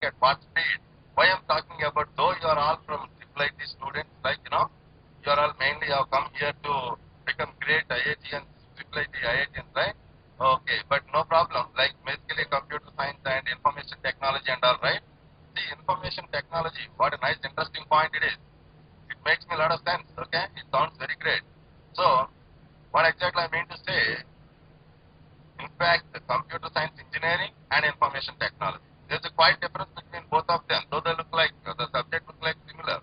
at what speed. Why I'm talking about, though you are all from triple IT students, like, you are all mainly have come here to become great IITians, triple IT IITians, right? Okay, but no problem. Like basically computer science and information technology and all, right? See, information technology, what a nice interesting point it is. It makes me a lot of sense, okay? It sounds very great. So, what exactly I mean to say, in fact, the computer science engineering and information technology. There's a quite difference between both of them. Though they look like, the subject look like similar,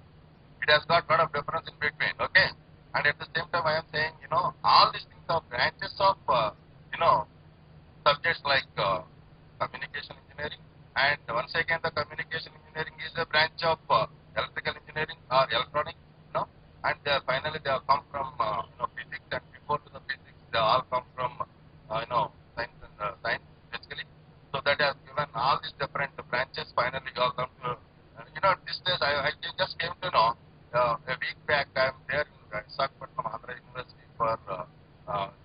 it has got a lot of difference in between, okay? And at the same time, I am saying, all these things are branches of, subjects like communication engineering. And once again, the communication engineering is a branch of electrical engineering or electronics, and finally they have come from, physics, and before to the physics, they all come from, science and science, basically. So that has given all these different branches. Finally, you all come to, these days I just came to know a week back. I'm there in Visakhapatnam, Andhra University for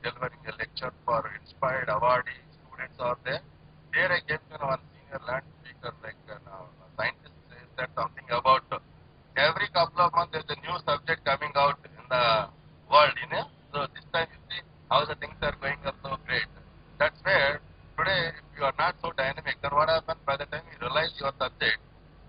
delivering a lecture for inspired awardee students are there. There I came to know one senior land speaker, like a scientist, says that something about every couple of months there's a new subject coming out in the world, So this time you see how the things are going up so great. That's where today, if you are not so dynamic, then what happens by the time you realize your subject,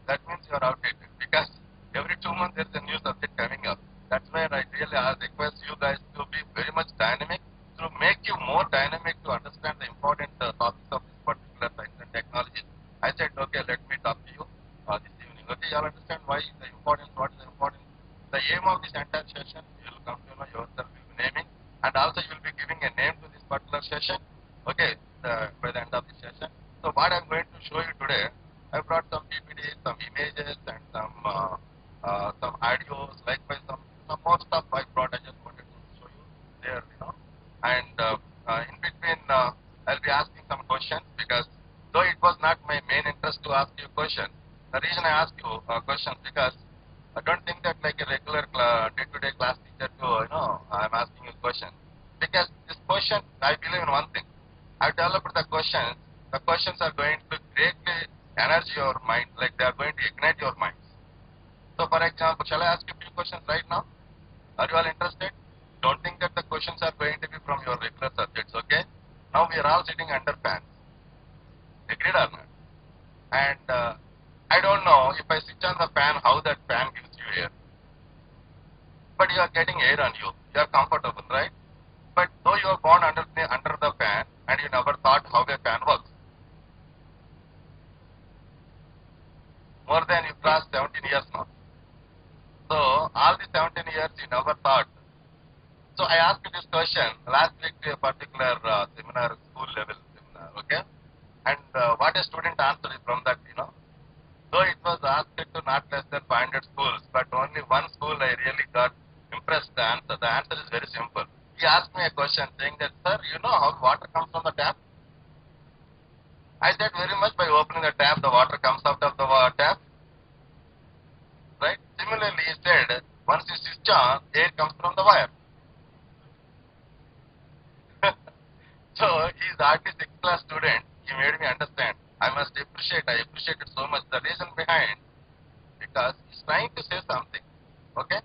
that means you are outdated, because every 2 months there's a new subject coming up. That's where I really request you guys to be very much dynamic, to make you more dynamic to understand the important topics of this particular science and technology. I said, okay, let me talk to you this evening. Okay, you all understand why the importance, what is the importance. The aim of this entire session, you will come to know yourself, you will be naming, and also you will be giving a name to this particular session, okay, by the end of this session. So what I'm going to show you today, I brought some PPTs, some images, and some audios, likewise some more stuff I brought. I just wanted to show you there, And in between, I'll be asking some questions, because though it was not my main interest to ask you a question, the reason I ask you questions, because I don't think that like a regular day-to-day class teacher to, I'm asking you a question. Because this question, I believe in one thing. I've developed the questions. The questions are going to greatly energy your mind, like they are going to ignite your minds. So for example, shall I ask you a few questions right now? Are you all interested? Don't think that the questions are going to be from your regular subjects, okay? Now we are all sitting under fans. Agreed or not? And I don't know if I switch on the fan, how that fan gives you air. But you are getting air on you. You are comfortable, right? But though you are born under the fan and you never thought how a fan works. More than you crossed 17 years now. So all the 17 years you never thought. So I asked you this question last week to a particular seminar, school level seminar, okay? And what a student answered from that, Though it was asked to not less than 500 schools, but only one school I really got impressed the answer. The answer is very simple. He asked me a question saying that, sir, you know how water comes from the tap? I said, very much, by opening the tap, the water comes out of the tap. Right? Similarly, he said, once you switch on, air comes from the wire. So, he is hardly 6th class student. He made me understand. I appreciate it so much. The reason behind, because he's trying to say something. Okay?